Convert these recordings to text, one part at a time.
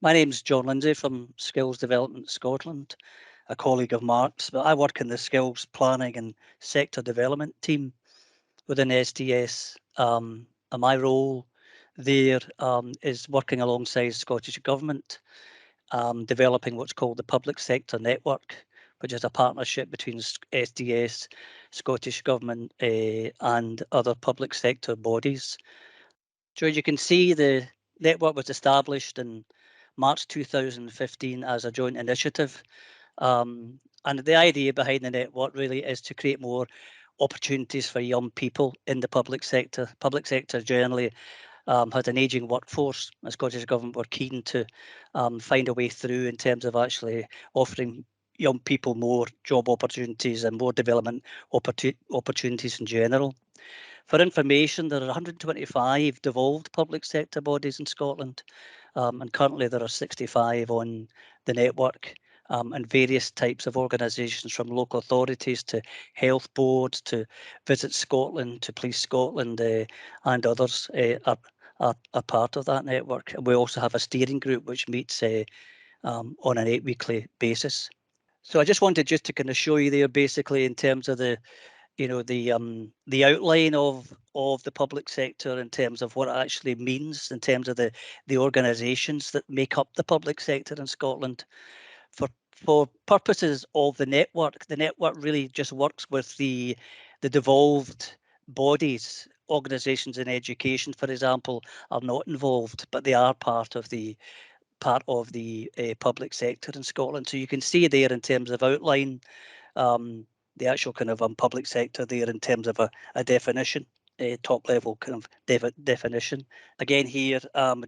My name's John Lindsay from Skills Development Scotland, a colleague of Mark's, but I work in the Skills Planning and Sector Development team within SDS. And my role there is working alongside Scottish Government, developing what's called the Public Sector Network, which is a partnership between SDS, Scottish Government and other public sector bodies. So as you can see, the network was established in March 2015 as a joint initiative. And the idea behind the network really is to create more opportunities for young people in the public sector. Public sector generally has an ageing workforce. The Scottish Government were keen to find a way through in terms of actually offering young people more job opportunities and more development opportunities in general. For information, there are 125 devolved public sector bodies in Scotland, and currently there are 65 on the network, and various types of organisations from local authorities to health boards to Visit Scotland to Police Scotland and others are part of that network. And we also have a steering group which meets on an 8-weekly basis. So I just wanted just to kind of show you there basically in terms of the the outline of the public sector in terms of what it actually means in terms of the organisations that make up the public sector in Scotland. For purposes of the network really just works with the devolved bodies. Organisations in education, for example, are not involved, but they are part of the public sector in Scotland. So you can see there in terms of outline, the actual kind of public sector there in terms of a definition, a top level kind of definition. Again here,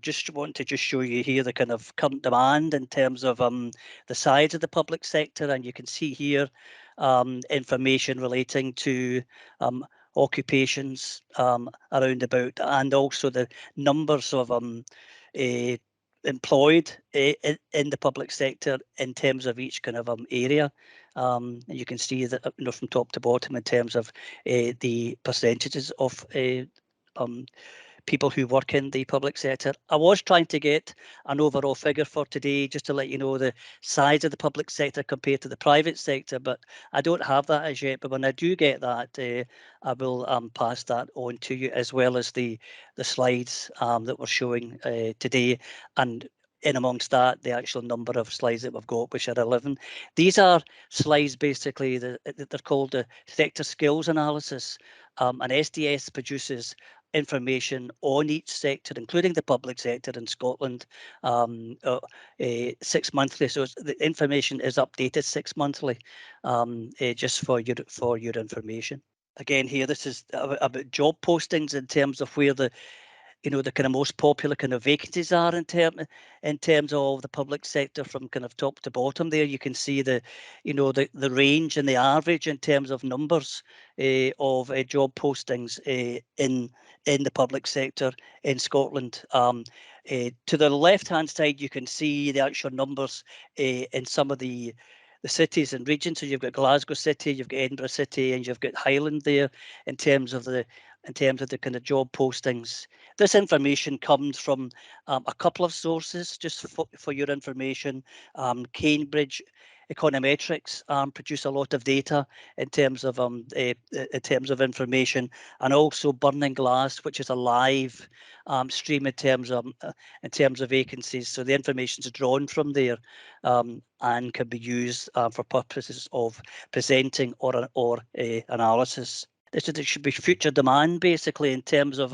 just want to just show you here the kind of current demand in terms of the size of the public sector, and you can see here information relating to occupations around about, and also the numbers of employed in the public sector in terms of each kind of area. And you can see that from top to bottom in terms of the percentages of people who work in the public sector. I was trying to get an overall figure for today just to let you know the size of the public sector compared to the private sector, but I don't have that as yet. But when I do get that, I will pass that on to you, as well as the slides that we're showing today, and in amongst that, the actual number of slides that we've got, which are 11. These are slides basically that they're called the sector skills analysis, and SDS produces information on each sector, including the public sector in Scotland, 6 monthly. So the information is updated 6 monthly, just for your information. Again, here this is about job postings in terms of where the kind of most popular kind of vacancies are in terms of the public sector from kind of top to bottom. There you can see the range and the average in terms of numbers of job postings in the public sector in Scotland. To the left hand side, you can see the actual numbers in some of the cities and regions. So you've got Glasgow City, you've got Edinburgh City, and you've got Highland there in terms of the kind of job postings. This information comes from a couple of sources, just for your information. Cambridge Econometrics produce a lot of data in terms of information, and also Burning Glass, which is a live stream in terms of vacancies. So the information is drawn from there and can be used for purposes of presenting or analysis. There should be future demand, basically, in terms of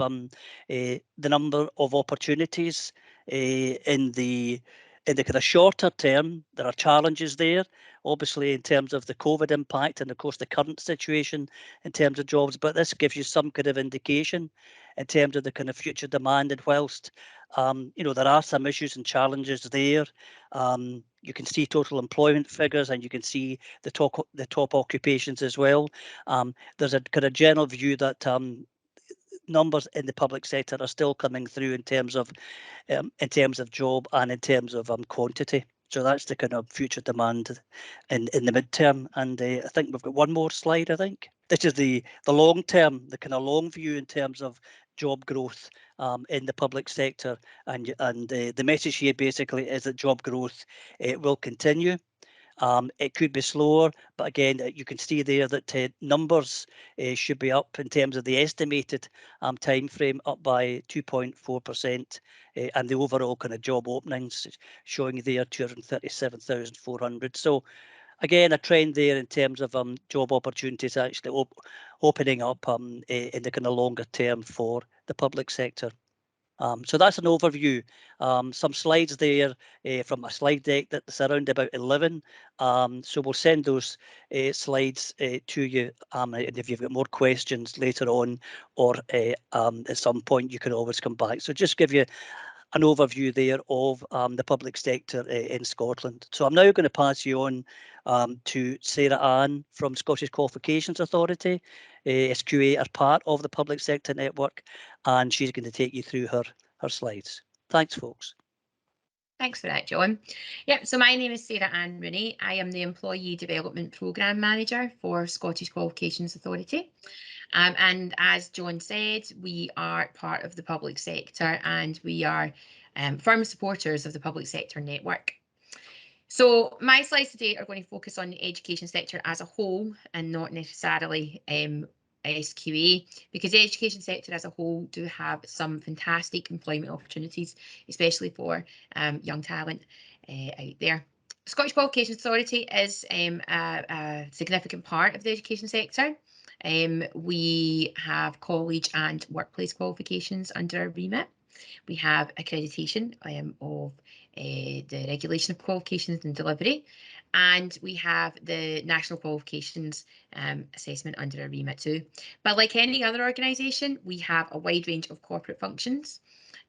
the number of opportunities in the kind of shorter term. There are challenges there, obviously, in terms of the COVID impact and, of course, the current situation in terms of jobs. But this gives you some kind of indication in terms of the kind of future demand. And whilst there are some issues and challenges there, you can see total employment figures, and you can see the top occupations as well. There's a kind of general view that numbers in the public sector are still coming through in terms of job and in terms of quantity. So that's the kind of future demand in the midterm. And I think we've got one more slide, I think. This is the long term, the kind of long view in terms of job growth in the public sector, and the message here basically is that job growth will continue. It could be slower, but again, you can see there that numbers should be up in terms of the estimated time frame, up by 2.4%, and the overall kind of job openings showing there 237,400. So again, a trend there in terms of job opportunities actually opening up in the kind of longer term for the public sector. So that's an overview. Some slides there from my slide deck that's around about 11. So we'll send those slides to you, and if you've got more questions later on, or at some point, you can always come back. So just give you an overview there of the public sector in Scotland. So I'm now going to pass you on to Sarah Ann from Scottish Qualifications Authority. SQA are part of the public sector network, and she's going to take you through her slides. Thanks, folks. Thanks for that, John. Yep, so my name is Sarah Ann Rooney. I am the Employee Development Programme Manager for Scottish Qualifications Authority. And as John said, we are part of the public sector, and we are firm supporters of the public sector network. So my slides today are going to focus on the education sector as a whole and not necessarily SQA, because the education sector as a whole do have some fantastic employment opportunities, especially for young talent out there. Scottish Qualifications Authority is a significant part of the education sector. We have college and workplace qualifications under our remit. We have accreditation of the regulation of qualifications and delivery, and we have the national qualifications assessment under our remit too. But like any other organisation, we have a wide range of corporate functions.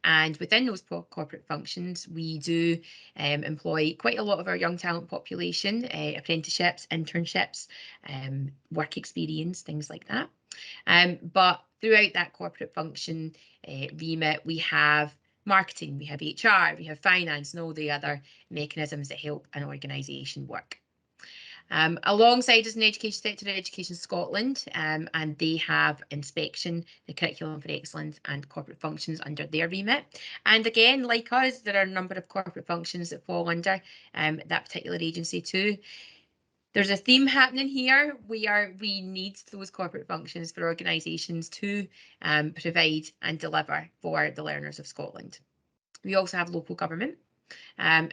And within those corporate functions, we do employ quite a lot of our young talent population, apprenticeships, internships, work experience, things like that. But throughout that corporate function remit, we have marketing, we have HR, we have finance, and all the other mechanisms that help an organisation work. Alongside us in the education sector, Education Scotland, and they have inspection, the curriculum for excellence, and corporate functions under their remit. And again, like us, there are a number of corporate functions that fall under that particular agency too. There's a theme happening here. We need those corporate functions for organisations to provide and deliver for the learners of Scotland. We also have local government,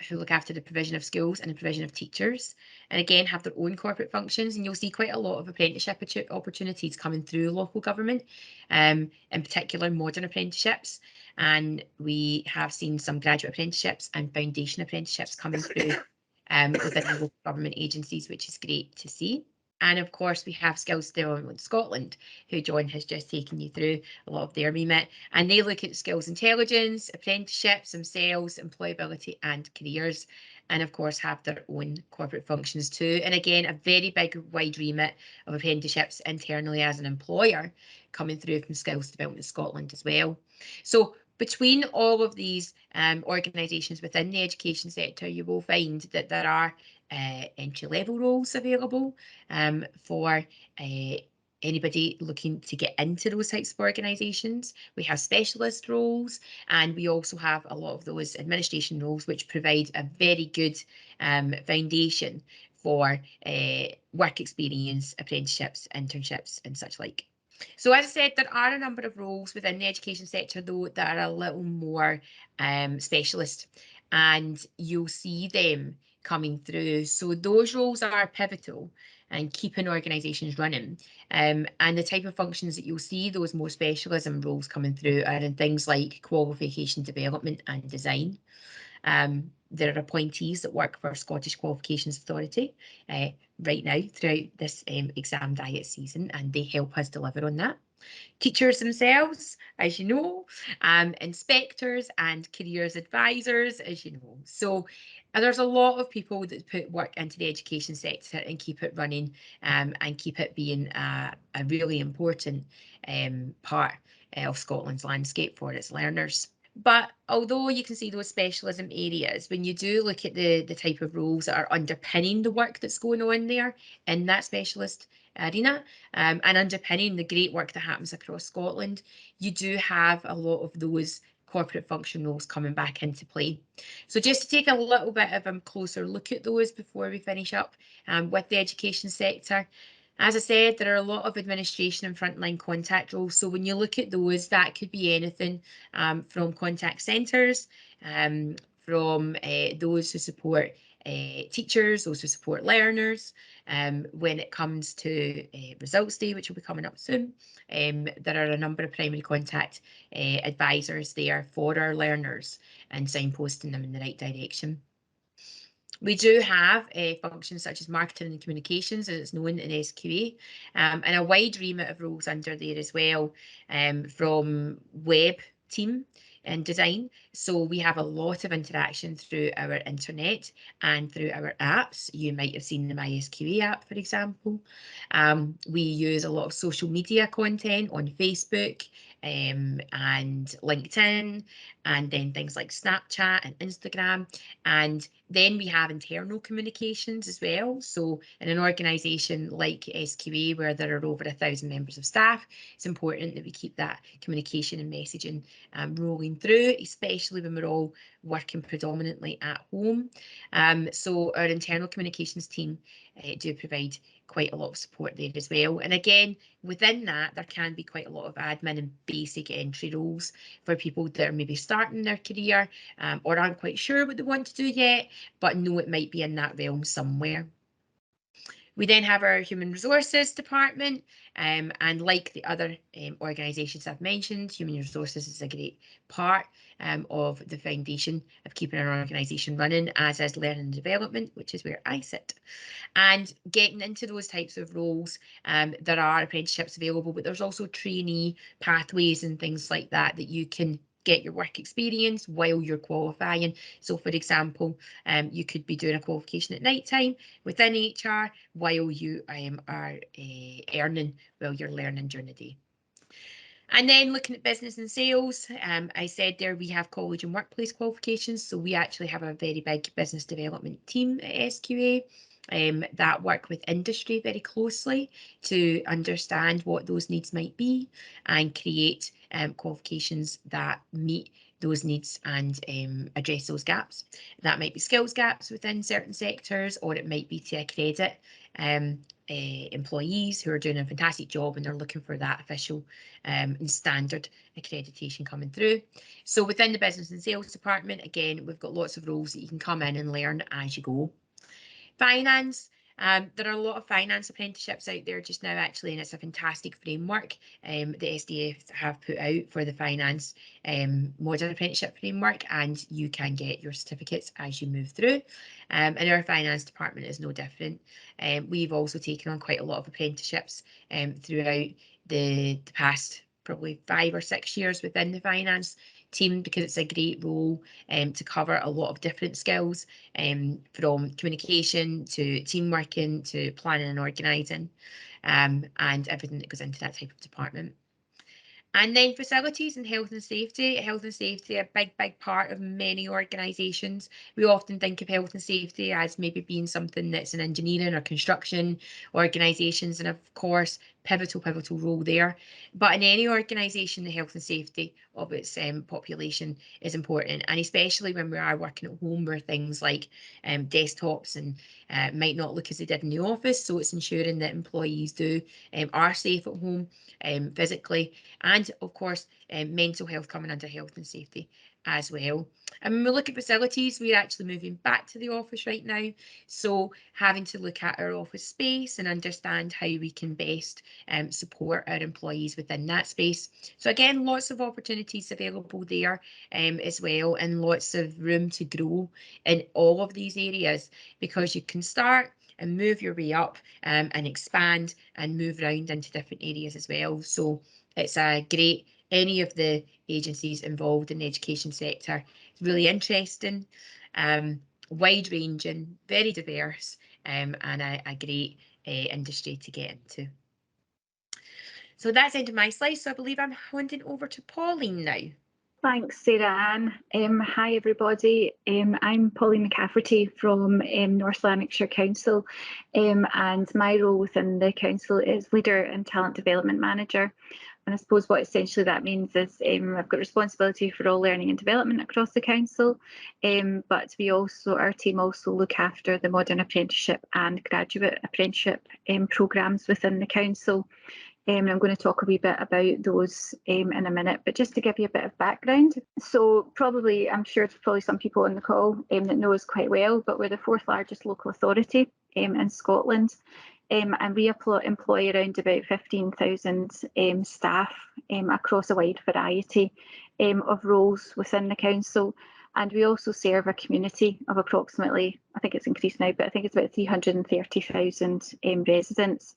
who look after the provision of schools and the provision of teachers, and again have their own corporate functions. And you'll see quite a lot of apprenticeship opportunities coming through local government, in particular modern apprenticeships. And we have seen some graduate apprenticeships and foundation apprenticeships coming through within the local government agencies, which is great to see. And of course, we have Skills Development Scotland, who John has just taken you through a lot of their remit. And they look at skills intelligence, apprenticeships themselves, employability and careers, and of course have their own corporate functions too. And again, a very big, wide remit of apprenticeships internally as an employer coming through from Skills Development Scotland as well. So between all of these organisations within the education sector, you will find that there are entry-level roles available for anybody looking to get into those types of organisations. We have specialist roles, and we also have a lot of those administration roles, which provide a very good foundation for work experience, apprenticeships, internships, and such like. So as I said, there are a number of roles within the education sector, though, that are a little more specialist, and you'll see them coming through. So those roles are pivotal and keeping organisations running. And the type of functions that you'll see those more specialism roles coming through are in things like qualification development and design. There are appointees that work for Scottish Qualifications Authority right now throughout this exam diet season, and they help us deliver on that. Teachers themselves, as you know, inspectors and careers advisors, as you know. So there's a lot of people that put work into the education sector and keep it running and keep it being a really important part of Scotland's landscape for its learners. But although you can see those specialism areas, when you do look at the type of roles that are underpinning the work that's going on there in that specialist arena, and underpinning the great work that happens across Scotland, you do have a lot of those corporate function roles coming back into play. So just to take a little bit of a closer look at those before we finish up with the education sector. As I said, there are a lot of administration and frontline contact roles. So when you look at those, that could be anything from contact centres, from those who support teachers, those who support learners. When it comes to results day, which will be coming up soon, there are a number of primary contact advisors there for our learners and signposting them in the right direction. We do have functions such as marketing and communications, as it's known in SQA, and a wide remit of roles under there as well, from web team and design. So we have a lot of interaction through our internet and through our apps. You might have seen the MySQA app, for example. We use a lot of social media content on Facebook and LinkedIn, and then things like Snapchat and Instagram. And then we have internal communications as well. So in an organisation like SQA, where there are over 1,000 members of staff, it's important that we keep that communication and messaging rolling through, especially when we're all working predominantly at home. So our internal communications team do provide quite a lot of support there as well. And again, within that, there can be quite a lot of admin and basic entry roles for people that are maybe starting their career or aren't quite sure what they want to do yet, but know it might be in that realm somewhere. We then have our human resources department, and like the other organisations I've mentioned, human resources is a great part of the foundation of keeping an organisation running, as is learning and development, which is where I sit. And getting into those types of roles, there are apprenticeships available, but there's also trainee pathways and things like that that you can get your work experience while you're qualifying. So for example, you could be doing a qualification at night time within HR while you are earning while you're learning during the day. And then looking at business and sales, I said there we have college and workplace qualifications. So we actually have a very big business development team at SQA that work with industry very closely to understand what those needs might be and create qualifications that meet those needs and address those gaps. That might be skills gaps within certain sectors, or it might be to accredit employees who are doing a fantastic job and they're looking for that official and standard accreditation coming through. So within the business and sales department, again, we've got lots of roles that you can come in and learn as you go. Finance. There are a lot of finance apprenticeships out there just now, actually, and it's a fantastic framework the SDS have put out for the finance modern apprenticeship framework, and you can get your certificates as you move through. And our finance department is no different. We've also taken on quite a lot of apprenticeships throughout the past probably 5 or 6 years within the finance team, because it's a great role to cover a lot of different skills, from communication to team working to planning and organising, and everything that goes into that type of department. And then facilities and health and safety. Health and safety, a big part of many organisations. We often think of health and safety as maybe being something that's in engineering or construction organisations, and of course, pivotal role there. But in any organisation, the health and safety of its population is important, and especially when we are working at home, where things like desktops and might not look as they did in the office. So it's ensuring that employees are safe at home physically, and of course mental health coming under health and safety as well. And when we look at facilities, we're actually moving back to the office right now, so having to look at our office space and understand how we can best support our employees within that space. So again, lots of opportunities available there as well, and lots of room to grow in all of these areas, because you can start and move your way up and expand and move around into different areas as well. So it's a great, any of the agencies involved in the education sector. It's really interesting, wide ranging, very diverse, and a great industry to get into. So that's the end of my slide. So I believe I'm handing over to Pauline now. Thanks, Sarah Ann. Hi, everybody. I'm Pauline McCafferty from North Lanarkshire Council, and my role within the council is Leader and Talent Development Manager. And I suppose what essentially that means is I've got responsibility for all learning and development across the council, but our team also look after the modern apprenticeship and graduate apprenticeship programmes within the council. And I'm going to talk a wee bit about those in a minute, but just to give you a bit of background. So I'm sure there's probably some people on the call that know us quite well, but we're the 4th largest local authority in Scotland. And we employ around about 15,000 staff across a wide variety of roles within the council. And we also serve a community of approximately, I think it's increased now, but I think it's about 330,000 residents.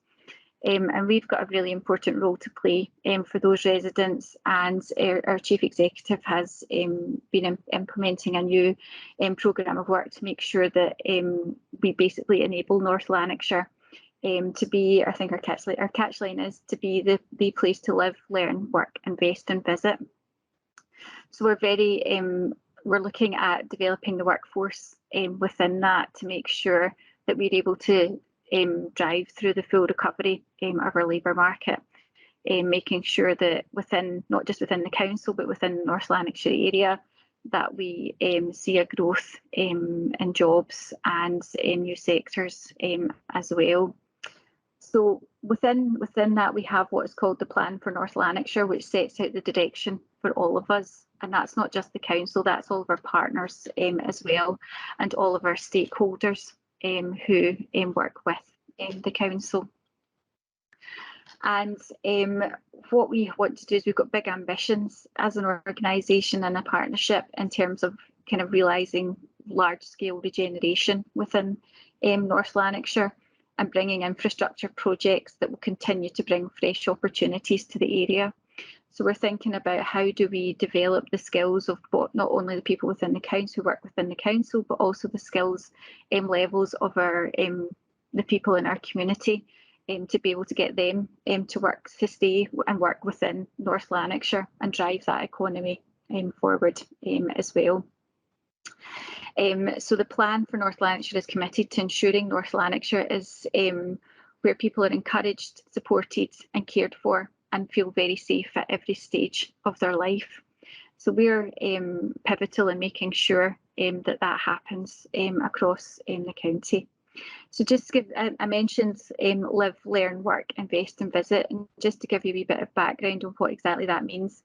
And we've got a really important role to play for those residents, and our Chief Executive has been implementing a new programme of work to make sure that we basically enable North Lanarkshire to be, I think our catchline is to be the place to live, learn, work, invest and visit. So we're looking at developing the workforce within that to make sure that we're able to drive through the full recovery of our labour market, making sure that not just within the council but within the North Lanarkshire area, that we see a growth in jobs and in new sectors as well. So within that we have what is called the Plan for North Lanarkshire, which sets out the direction for all of us, and that's not just the council, that's all of our partners as well, and all of our stakeholders who work with the council. And what we want to do is we've got big ambitions as an organisation and a partnership in terms of kind of realising large-scale regeneration within North Lanarkshire and bringing infrastructure projects that will continue to bring fresh opportunities to the area. So we're thinking about how do we develop the skills of not only the people within the council who work within the council, but also the skills levels of the people in our community to be able to get them to stay and work within North Lanarkshire and drive that economy forward as well. So the Plan for North Lanarkshire is committed to ensuring North Lanarkshire is where people are encouraged, supported and cared for and feel very safe at every stage of their life. So we're pivotal in making sure that happens across the county. So just to give, I mentioned live, learn, work, invest and visit, and just to give you a wee bit of background on what exactly that means.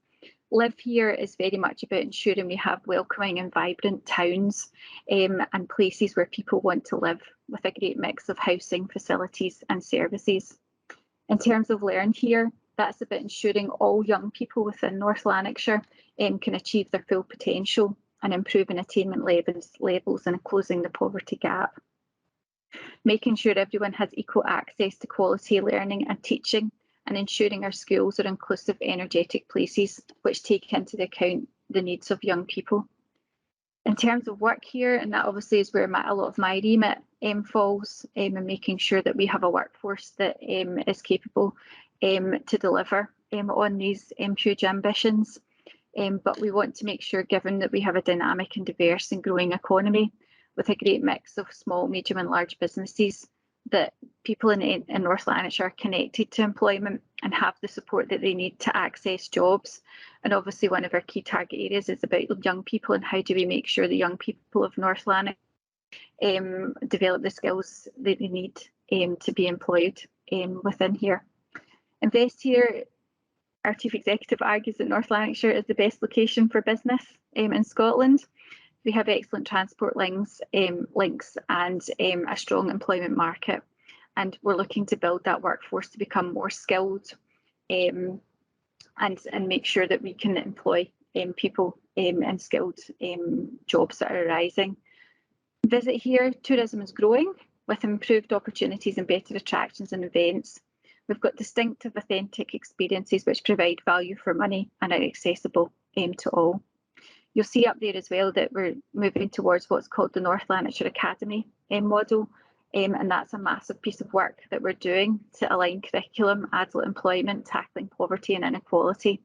Live here is very much about ensuring we have welcoming and vibrant towns and places where people want to live, with a great mix of housing, facilities and services. In terms of learn here, that's about ensuring all young people within North Lanarkshire can achieve their full potential and improving attainment levels and closing the poverty gap. Making sure everyone has equal access to quality learning and teaching, and ensuring our schools are inclusive, energetic places which take into account the needs of young people. In terms of work here, and that obviously is where a lot of my remit falls, and making sure that we have a workforce that is capable to deliver on these huge ambitions. But we want to make sure, given that we have a dynamic and diverse and growing economy with a great mix of small, medium and large businesses, that people in North Lanarkshire are connected to employment and have the support that they need to access jobs. And obviously one of our key target areas is about young people, and how do we make sure the young people of North Lanarkshire develop the skills that they need to be employed within here. Invest here, our Chief Executive argues that North Lanarkshire is the best location for business in Scotland. We have excellent transport links and a strong employment market, and we're looking to build that workforce to become more skilled and make sure that we can employ people in skilled jobs that are arising. Visit here, tourism is growing with improved opportunities and better attractions and events. We've got distinctive, authentic experiences which provide value for money and are accessible to all. You'll see up there as well that we're moving towards what's called the North Lanarkshire Academy model, and that's a massive piece of work that we're doing to align curriculum, adult employment, tackling poverty and inequality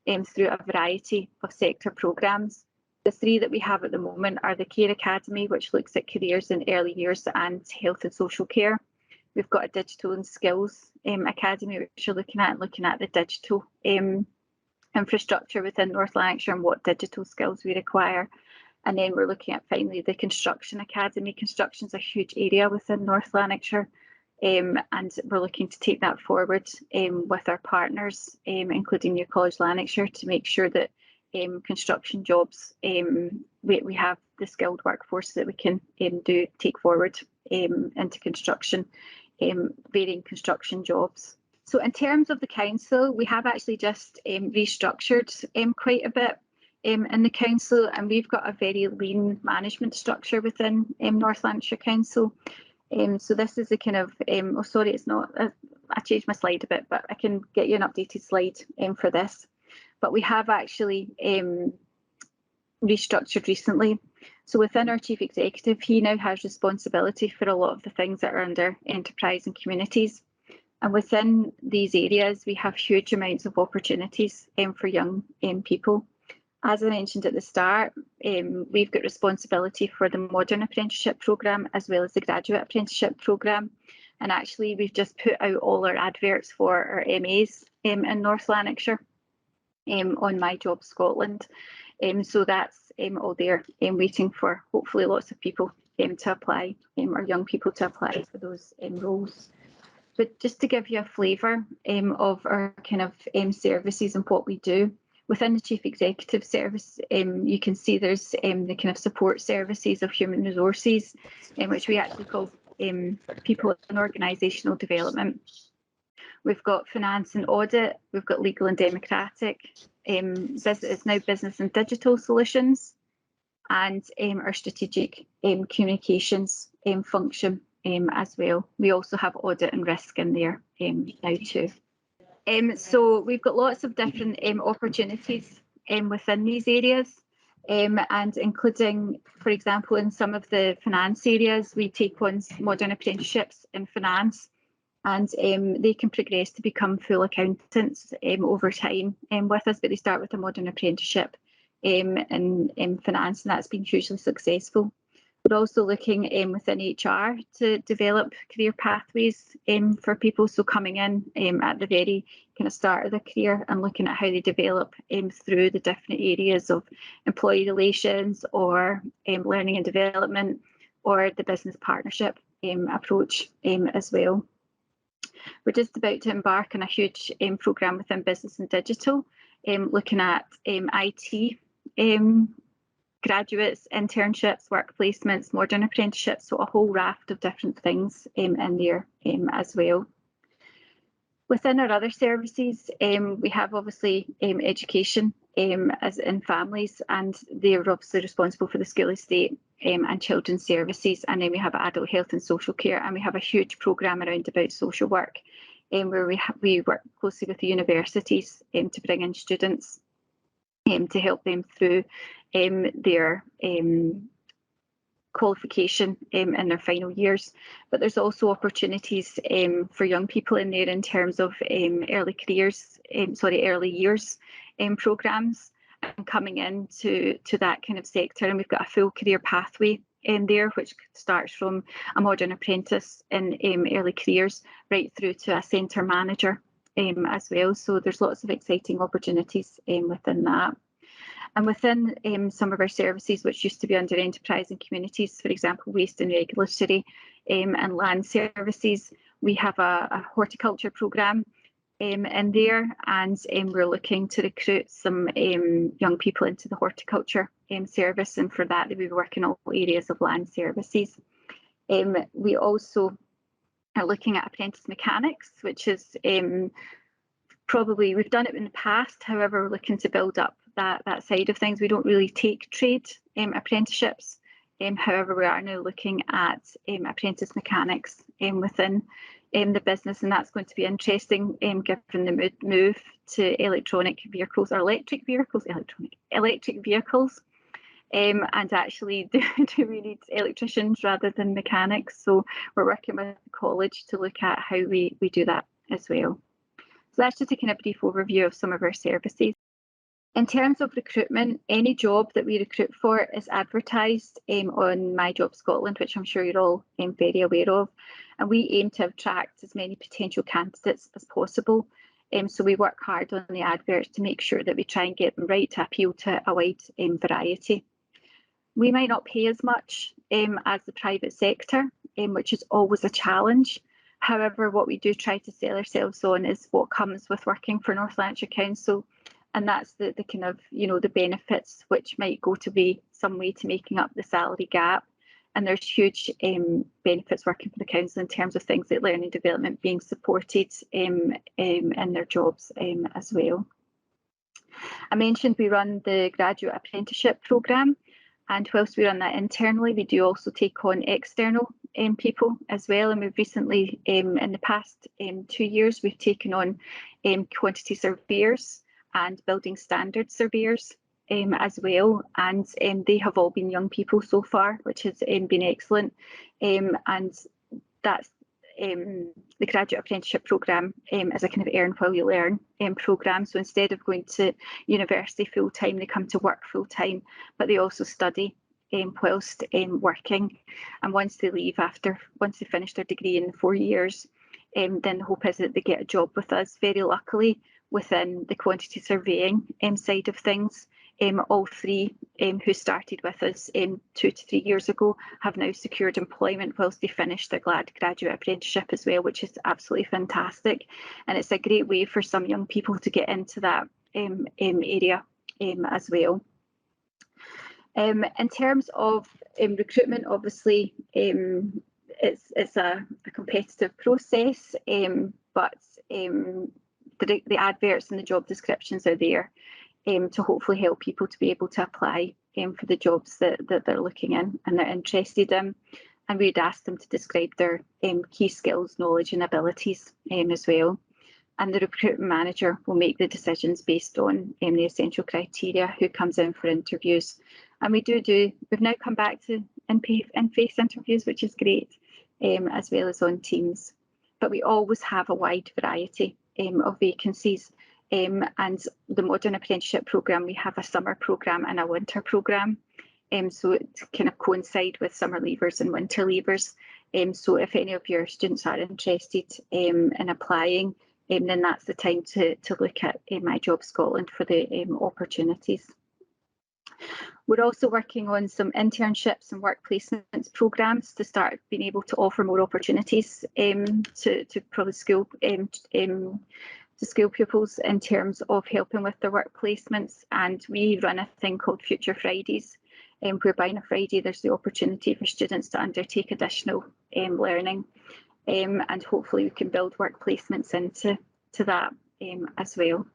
through a variety of sector programmes. The three that we have at the moment are the Care Academy, which looks at careers in early years and health and social care. We've got a Digital and Skills Academy, which are looking at the digital infrastructure within North Lanarkshire and what digital skills we require. And then we're looking at finally the Construction Academy. Construction is a huge area within North Lanarkshire, and we're looking to take that forward with our partners, including New College Lanarkshire, to make sure that construction jobs, we have the skilled workforce that we can take forward into construction, varying construction jobs. So in terms of the council, we have actually just restructured quite a bit in the council, and we've got a very lean management structure within North Lanarkshire Council. So this is a kind of, oh sorry, it's not, I changed my slide a bit, but I can get you an updated slide for this. But we have actually restructured recently. So within our chief executive, he now has responsibility for a lot of the things that are under enterprise and communities. And within these areas, we have huge amounts of opportunities for young people. As I mentioned at the start, we've got responsibility for the Modern Apprenticeship Programme as well as the Graduate Apprenticeship Programme. And actually, we've just put out all our adverts for our MAs in North Lanarkshire on My Job Scotland. So that's all there, waiting for hopefully lots of people to apply, or young people to apply for those roles. But just to give you a flavour of our kind of services and what we do, within the Chief Executive Service, you can see there's the kind of support services of human resources, which we actually call people and organisational development. We've got finance and audit, we've got legal and democratic, it's now business and digital solutions, and our strategic communications function as well. We also have audit and risk in there now too. So we've got lots of different opportunities within these areas, and including, for example, in some of the finance areas, we take on modern apprenticeships in finance, and they can progress to become full accountants over time with us, but they start with a modern apprenticeship in finance, and that's been hugely successful. We're also looking within HR to develop career pathways for people, so coming in at the very kind of start of their career and looking at how they develop through the different areas of employee relations or learning and development or the business partnership approach as well. We're just about to embark on a huge programme within business and digital, looking at IT graduates, internships, work placements, modern apprenticeships, so a whole raft of different things in there as well. Within our other services, we have obviously education as in families, and they're obviously responsible for the school estate and children's services, and then we have adult health and social care, and we have a huge programme around about social work where we work closely with the universities to bring in students to help them through their qualification in their final years. But there's also opportunities for young people in there in terms of early years programmes and coming into that kind of sector. And we've got a full career pathway in there, which starts from a modern apprentice in early careers right through to a centre manager as well. So there's lots of exciting opportunities within that. And within some of our services, which used to be under enterprise and communities, for example, waste and regulatory and land services, we have a horticulture programme in there, and we're looking to recruit some young people into the horticulture service, and for that we work in all areas of land services. We also are looking at apprentice mechanics, which is probably, we've done it in the past, however we're looking to build up that side of things. We don't really take trade apprenticeships, however we are now looking at apprentice mechanics within the business, and that's going to be interesting given the move to electric vehicles, and actually do we need electricians rather than mechanics? So we're working with the college to look at how we do that as well. So that's just a kind of brief overview of some of our services. In terms of recruitment, any job that we recruit for is advertised on My Job Scotland, which I'm sure you're all very aware of. And we aim to attract as many potential candidates as possible. So we work hard on the adverts to make sure that we try and get them right to appeal to a wide variety. We might not pay as much as the private sector, which is always a challenge. However, what we do try to sell ourselves on is what comes with working for North Lanarkshire Council. And that's the kind of, the benefits which might go to be some way to making up the salary gap. And there's huge benefits working for the council in terms of things like learning development being supported in their jobs as well. I mentioned we run the graduate apprenticeship programme, and whilst we run that internally, we do also take on external people as well. And we've recently, in the past 2 years, we've taken on quantity surveyors and building standard surveyors as well, and they have all been young people so far, which has been excellent. And that's the graduate apprenticeship programme is a kind of earn while you learn programme. So instead of going to university full time, they come to work full time, but they also study whilst working. And once they leave, once they finish their degree in 4 years, then the hope is that they get a job with us. Very luckily, within the quantity surveying side of things, all three who started with us 2 to 3 years ago have now secured employment whilst they finished their graduate apprenticeship as well, which is absolutely fantastic. And it's a great way for some young people to get into that area as well. In terms of recruitment, obviously it's a competitive process, but the adverts and the job descriptions are there to hopefully help people to be able to apply for the jobs that they're looking in and they're interested in. And we'd ask them to describe their key skills, knowledge and abilities as well. And the recruitment manager will make the decisions based on the essential criteria, who comes in for interviews. And we've now come back to in-face interviews, which is great, as well as on Teams. But we always have a wide variety of vacancies. And the modern apprenticeship programme, we have a summer programme and a winter programme. So it kind of coincide with summer leavers and winter leavers. So if any of your students are interested in applying, then that's the time to look at My Job Scotland for the opportunities. We're also working on some internships and work placements programmes to start being able to offer more opportunities to probably school pupils in terms of helping with their work placements. And we run a thing called Future Fridays, whereby on a Friday there's the opportunity for students to undertake additional learning, and hopefully we can build work placements into that as well.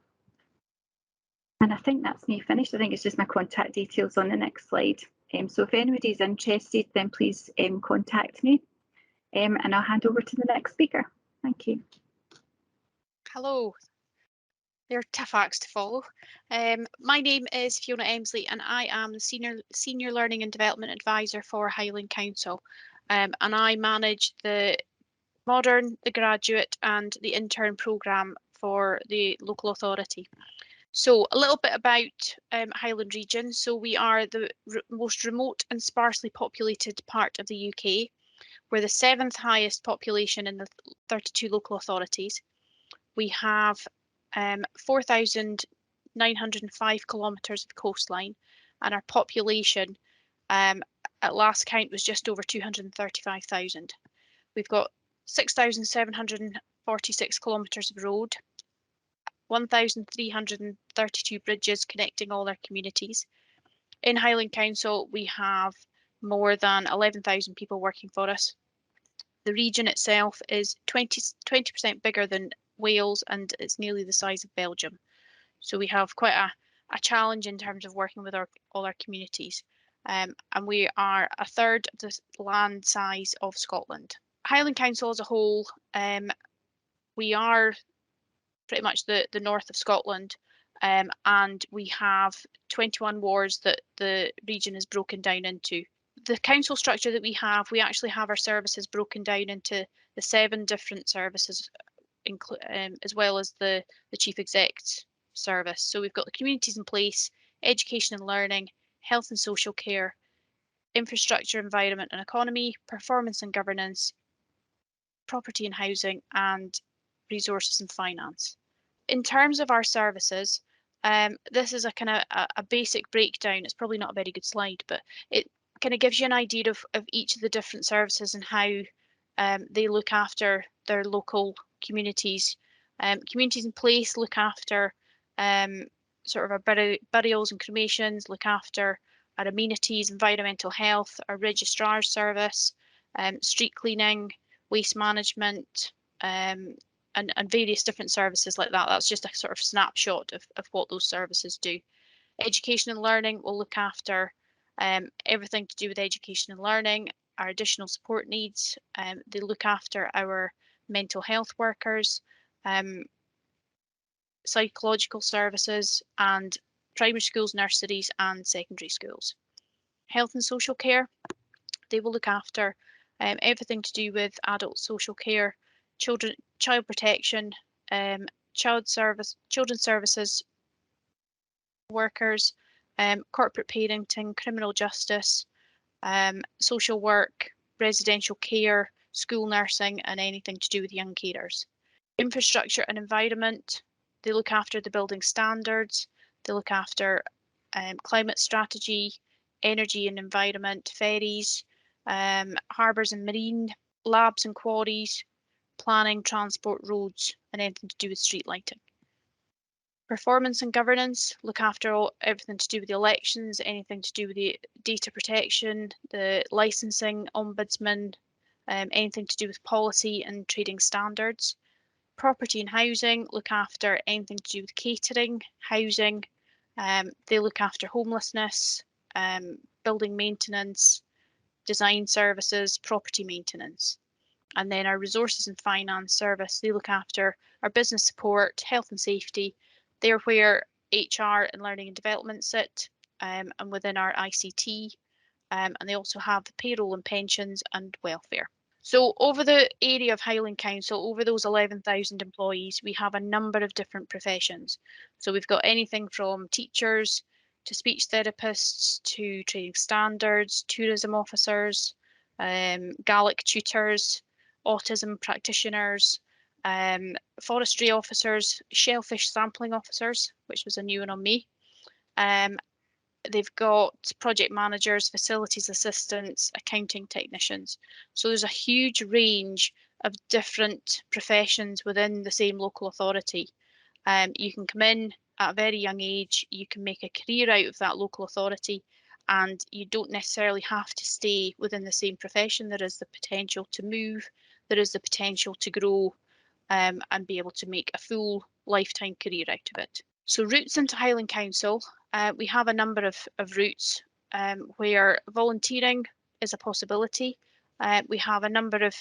And I think that's me finished. I think it's just my contact details on the next slide. So if anybody's interested, then please contact me, and I'll hand over to the next speaker. Thank you. Hello, they're tough acts to follow. My name is Fiona Emsley and I am the Senior Learning and Development Advisor for Highland Council, and I manage the Modern, the Graduate and the Intern programme for the local authority. So a little bit about Highland Region. So we are the most remote and sparsely populated part of the UK. We're the 7th highest population in the 32 local authorities. We have 4,905 kilometres of coastline, and our population at last count was just over 235,000. We've got 6,746 kilometres of road, 1,332 bridges connecting all our communities. In Highland Council, we have more than 11,000 people working for us. The region itself is 20% bigger than Wales, and it's nearly the size of Belgium. So we have quite a challenge in terms of working with all our communities. And we are a third of the land size of Scotland. Highland Council as a whole, we are pretty much the north of Scotland, and we have 21 wards that the region is broken down into. The council structure that we actually have our services broken down into the 7 different services, as well as the chief exec's service. So we've got the communities in place, education and learning, health and social care, infrastructure, environment and economy, performance and governance, property and housing, and resources and finance. In terms of our services, this is a kind of a basic breakdown. It's probably not a very good slide, but it kind of gives you an idea of each of the different services and how they look after their local communities. Communities in place look after sort of our burials and cremations, look after our amenities, environmental health, our registrar's service, street cleaning, waste management, and various different services like that. That's just a sort of snapshot of what those services do. Education and learning will look after everything to do with education and learning, our additional support needs. They look after our mental health workers, psychological services, and primary schools, nurseries, and secondary schools. Health and social care, they will look after everything to do with adult social care, child protection, children's services workers, corporate parenting, criminal justice, social work, residential care, school nursing, and anything to do with young carers. Infrastructure and environment, they look after the building standards, they look after climate strategy, energy and environment, ferries, harbours and marine, labs and quarries, planning, transport, roads, and anything to do with street lighting. Performance and governance look after everything to do with the elections, anything to do with the data protection, the licensing, ombudsman, anything to do with policy and trading standards. Property and housing look after anything to do with catering, housing. They look after homelessness, building maintenance, design services, property maintenance. And then our resources and finance service, they look after our business support, health and safety. They're where HR and learning and development sit, and within our ICT. And they also have the payroll and pensions and welfare. So over the area of Highland Council, over those 11,000 employees, we have a number of different professions. So we've got anything from teachers to speech therapists to training standards, tourism officers, Gaelic tutors, autism practitioners, forestry officers, shellfish sampling officers, which was a new one on me. They've got project managers, facilities assistants, accounting technicians. So there's a huge range of different professions within the same local authority. You can come in at a very young age, you can make a career out of that local authority, and you don't necessarily have to stay within the same profession. There is the potential to move, there is the potential to grow and be able to make a full lifetime career out of it. So routes into Highland Council, we have a number of routes where volunteering is a possibility. We have a number of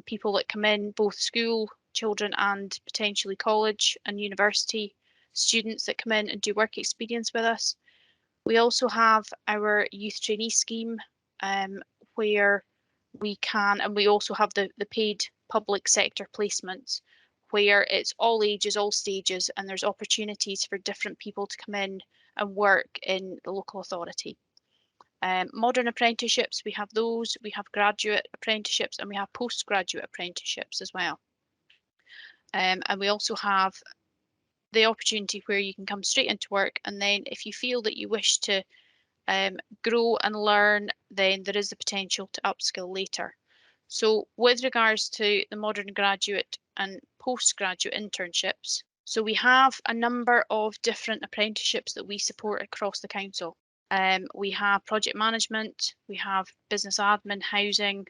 people that come in, both school children and potentially college and university students that come in and do work experience with us. We also have our youth trainee scheme where we can, and we also have the paid public sector placements where it's all ages, all stages, and there's opportunities for different people to come in and work in the local authority. Modern apprenticeships, we have those, we have graduate apprenticeships, and we have postgraduate apprenticeships as well. And we also have the opportunity where you can come straight into work, and then if you feel that you wish to grow and learn, then there is the potential to upskill later. So with regards to the modern graduate and postgraduate internships, so we have a number of different apprenticeships that we support across the council. We have project management, we have business admin, housing,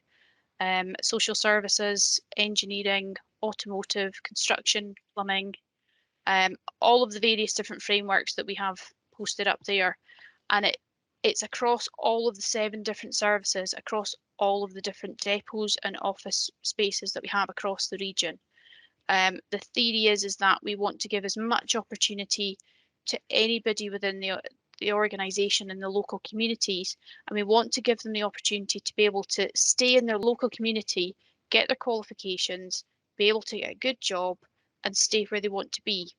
social services, engineering, automotive, construction, plumbing, all of the various different frameworks that we have posted up there. And it's across all of the 7 different services, across all of the different depots and office spaces that we have across the region. The theory is that we want to give as much opportunity to anybody within the organisation and the local communities, and we want to give them the opportunity to be able to stay in their local community, get their qualifications, be able to get a good job and stay where they want to be.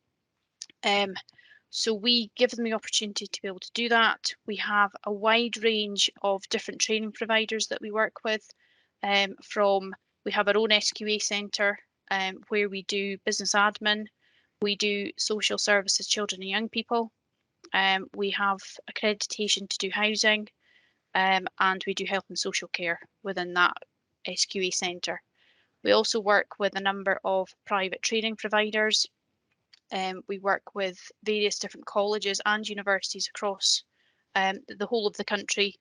So we give them the opportunity to be able to do that. We have a wide range of different training providers that we work with. We have our own SQA centre where we do business admin, we do social services, children and young people. We have accreditation to do housing, and we do health and social care within that SQA centre. We also work with a number of private training providers. We work with various different colleges and universities across the whole of the country,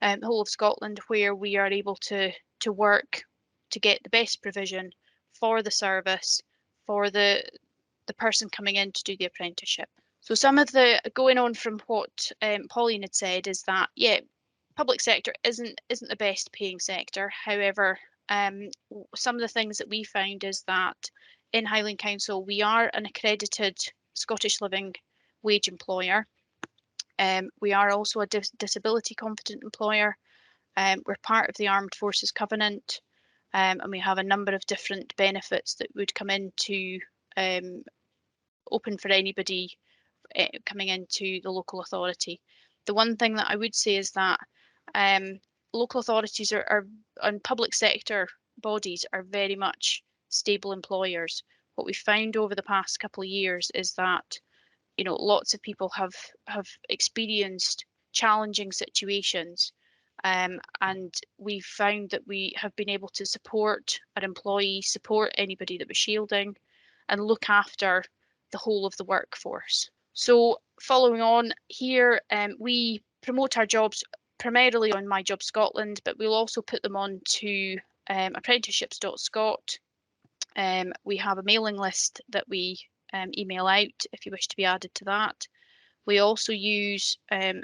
the whole of Scotland, where we are able to work to get the best provision for the service, for the person coming in to do the apprenticeship. So some of the, going on from what Pauline had said, is that, yeah, public sector isn't the best paying sector. However, some of the things that we found is that in Highland Council, we are an accredited Scottish Living Wage employer. We are also a disability competent employer. We're part of the Armed Forces Covenant, and we have a number of different benefits that would come into open for anybody coming into the local authority. The one thing that I would say is that local authorities are and public sector bodies are very much stable employers. What we've found over the past couple of years is that, you know, lots of people have experienced challenging situations, and we've found that we have been able to support our employees, support anybody that was shielding, and look after the whole of the workforce. So following on here, we promote our jobs primarily on My Job Scotland, but we'll also put them on to apprenticeships.scot. We have a mailing list that we email out if you wish to be added to that. We also use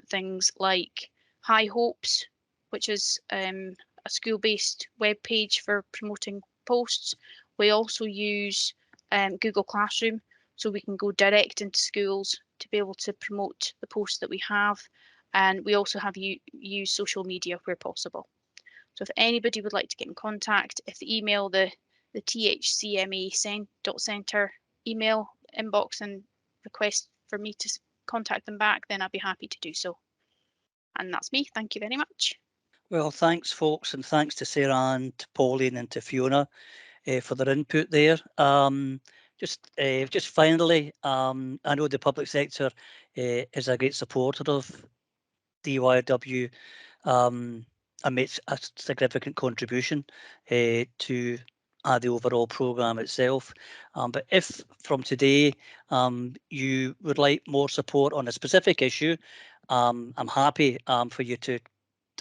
things like High Hopes, which is a school-based web page for promoting posts. We also use Google Classroom, so we can go direct into schools to be able to promote the posts that we have. And we also have use social media where possible. So if anybody would like to get in contact, if they email the thcma.centre email inbox and request for me to contact them back, then I'd be happy to do so. And that's me. Thank you very much. Well, thanks, folks, and thanks to Sarah and to Pauline and to Fiona for their input there. Just finally, I know the public sector is a great supporter of DYW and makes a significant contribution to the overall programme itself. But if from today you would like more support on a specific issue, I'm happy for you to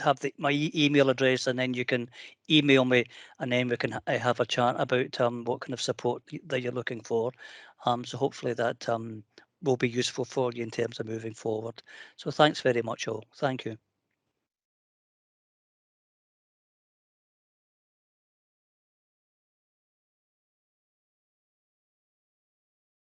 have my email address, and then you can email me, and then we can have a chat about what kind of support that you're looking for. So hopefully that will be useful for you in terms of moving forward. So thanks very much all. Thank you.